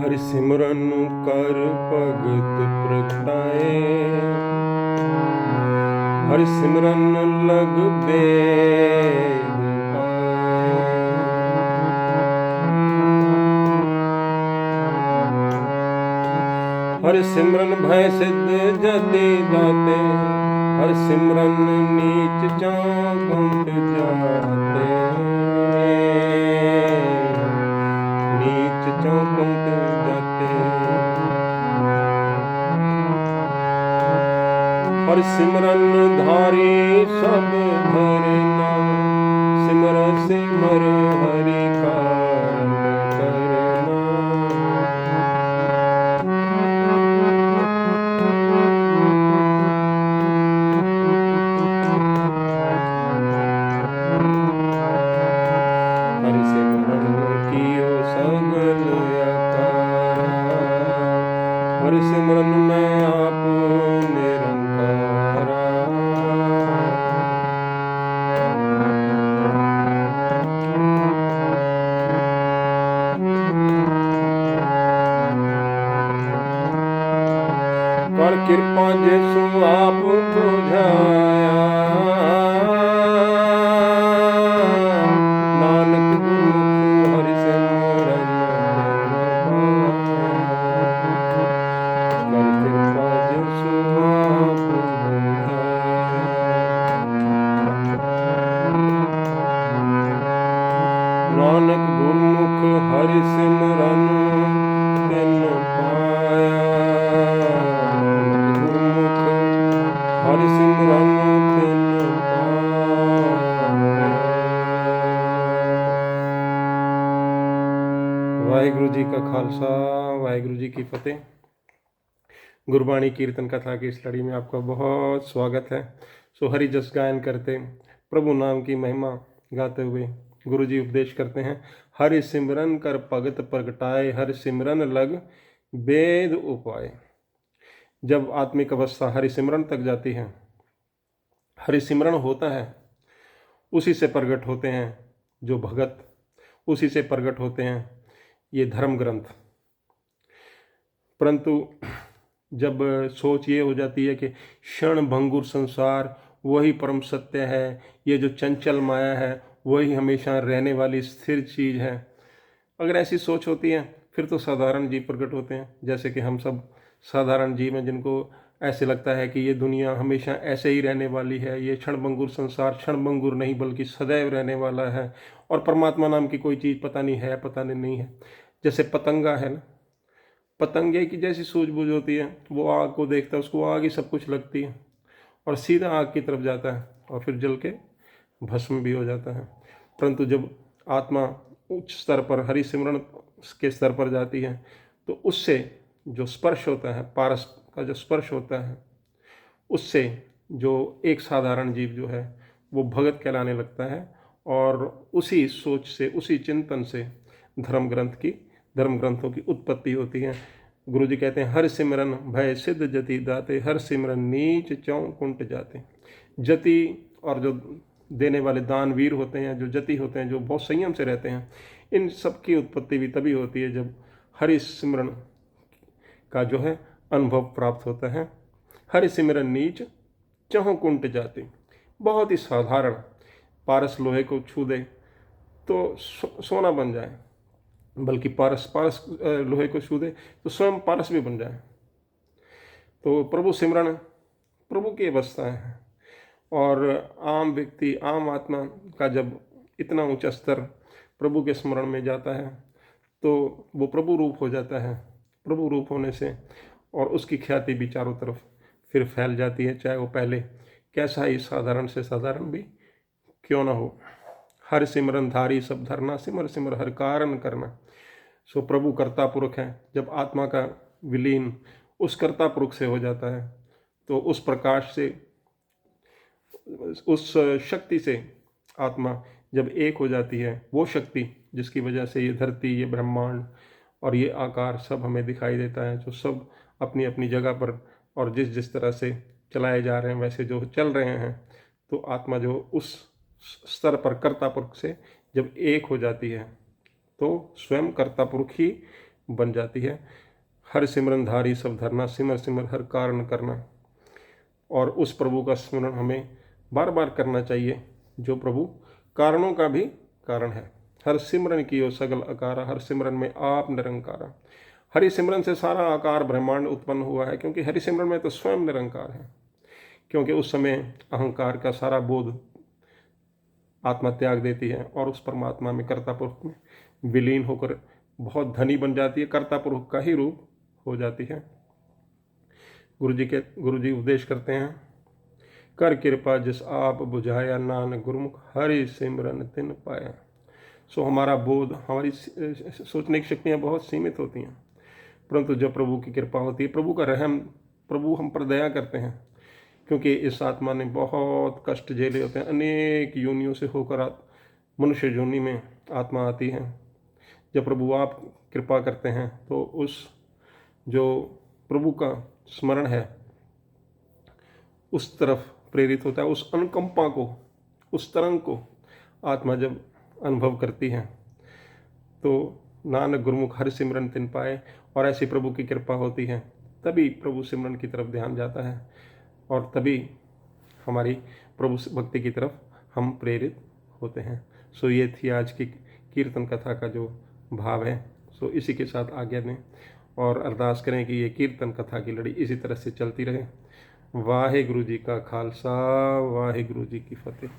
हरि सिमरन कर भगत प्रगटाए, हरि सिमरन लग बेद पाए। हरि सिमरन भय सिद्ध जति दाते, हरि सिमरन नीच चाकुंठ जाते, नीच चाकुंठ जाते। हरि सिमरन धारी सब धरना, सिमर सिमर हरि कारण करना। हरि सिमरन कियो सगल आकारा, हरि सिमरन में आप निरंकारा। कर कृपा जैसु आप बुझाया, नानक गुरमुख हरि सिमरन कर कृपा जैसु आप बुझाया। नानक गुरमुख हरि सिमरन तिन पाया, नानक गुरमुख हरि सिमरन तिन पाया। वाहिगुरु जी का खालसा, वाहिगुरु जी की फतेह। गुरबाणी कीर्तन कथा की इस लड़ी में आपका बहुत स्वागत है। सो हरि जस गायन करते, प्रभु नाम की महिमा गाते हुए गुरु जी उपदेश करते हैं। हरि सिमरन कर भगत प्रगटाए, हरि सिमरन लग वेद उपाय। जब आत्मिक अवस्था हरि सिमरन तक जाती है, हरि सिमरन होता है, उसी से प्रकट होते हैं जो भगत, उसी से प्रकट होते हैं ये धर्म ग्रंथ। परंतु जब सोच ये हो जाती है कि क्षण भंगुर संसार वही परम सत्य है, ये जो चंचल माया है वही हमेशा रहने वाली स्थिर चीज़ है, अगर ऐसी सोच होती है फिर तो साधारण जीव प्रकट होते हैं। जैसे कि हम सब साधारण जीव हैं जिनको ऐसे लगता है कि ये दुनिया हमेशा ऐसे ही रहने वाली है, ये क्षणभंगुर संसार क्षणभंगुर नहीं बल्कि सदैव रहने वाला है, और परमात्मा नाम की कोई चीज़ पता नहीं है पता नहीं है। जैसे पतंगा है ना, पतंगे की जैसी सूझबूझ होती है, वो आग को देखता है, उसको आग ही सब कुछ लगती है और सीधा आग की तरफ जाता है और फिर जल के भस्म भी हो जाता है। परंतु जब आत्मा उच्च स्तर पर हरि सिमरन के स्तर पर जाती है तो उससे जो स्पर्श होता है, पारस का जो स्पर्श होता है, उससे जो एक साधारण जीव जो है वो भगत कहलाने लगता है, और उसी सोच से उसी चिंतन से धर्म ग्रंथों की उत्पत्ति होती है। गुरु जी कहते हैं हर सिमरन भय सिद्ध जति दाते, हर सिमरन नीच चौं कुंट जाते। जति और जो देने वाले दानवीर होते हैं, जो जति होते हैं, जो बहुत संयम से रहते हैं, इन सब की उत्पत्ति भी तभी होती है जब हरि सिमरन का जो है अनुभव प्राप्त होता है। हरि सिमरन नीच चौं कुंट जाते। बहुत ही साधारण पारस लोहे को छू दे तो सोना बन जाए, बल्कि पारस लोहे को छू दे तो स्वयं पारस भी बन जाए। तो प्रभु सिमरन प्रभु की अवस्था है, और आम व्यक्ति आम आत्मा का जब इतना ऊंचा स्तर प्रभु के स्मरण में जाता है तो वो प्रभु रूप हो जाता है। प्रभु रूप होने से और उसकी ख्याति भी चारों तरफ फिर फैल जाती है, चाहे वो पहले कैसा ही साधारण से साधारण भी क्यों ना हो। हर सिमरन धारी सब धरना, सिमर सिमर हर कारण करना। सो प्रभु कर्ता पुरुष है। जब आत्मा का विलीन उस कर्ता पुरुष से हो जाता है तो उस प्रकाश से, उस शक्ति से आत्मा जब एक हो जाती है, वो शक्ति जिसकी वजह से ये धरती, ये ब्रह्मांड और ये आकार सब हमें दिखाई देता है, जो सब अपनी अपनी जगह पर और जिस जिस तरह से चलाए जा रहे हैं वैसे जो चल रहे हैं, तो आत्मा जो उस स्तर पर कर्ता पुरुष से जब एक हो जाती है तो स्वयं कर्ता पुरुष ही बन जाती है। हर सिमरन धारी सब धरना, सिमर सिमर हर कारण करना। और उस प्रभु का स्मरण हमें बार बार करना चाहिए जो प्रभु कारणों का भी कारण है। हर सिमरन कियो सगल आकारा, हर सिमरन में आप निरंकारा। हरि सिमरन से सारा आकार ब्रह्मांड उत्पन्न हुआ है, क्योंकि हरि सिमरन में तो स्वयं निरंकार है। क्योंकि उस समय अहंकार का सारा बोध आत्मा त्याग देती है और उस परमात्मा में कर्ता पुरुष में विलीन होकर बहुत धनी बन जाती है, कर्ता पुरुष का ही रूप हो जाती है। गुरु जी उपदेश करते हैं, कर कृपा जिस आप बुझाया, नानक गुरुमुख हरि सिमरन तिन पाया। सो हमारा बोध, हमारी सोचने की शक्तियाँ बहुत सीमित होती हैं, परंतु जब प्रभु की कृपा होती है, प्रभु का रहम, प्रभु हम पर दया करते हैं। क्योंकि इस आत्मा ने बहुत कष्ट झेले होते हैं, अनेक योनियों से होकर मनुष्य योनि में आत्मा आती है। जब प्रभु आप कृपा करते हैं तो उस जो प्रभु का स्मरण है उस तरफ प्रेरित होता है, उस अनुकंपा को, उस तरंग को आत्मा जब अनुभव करती है तो नानक गुरुमुख हरि सिमरन तिन पाए। और ऐसी प्रभु की कृपा होती है, तभी प्रभु सिमरन की तरफ ध्यान जाता है और तभी हमारी प्रभु भक्ति की तरफ हम प्रेरित होते हैं। सो ये थी आज की कीर्तन कथा का जो भाव है। सो इसी के साथ आज्ञा दें और अरदास करें कि ये कीर्तन कथा की लड़ी इसी तरह से चलती रहे। वाहे गुरु जी का खालसा, वाहे गुरु जी की फतेह।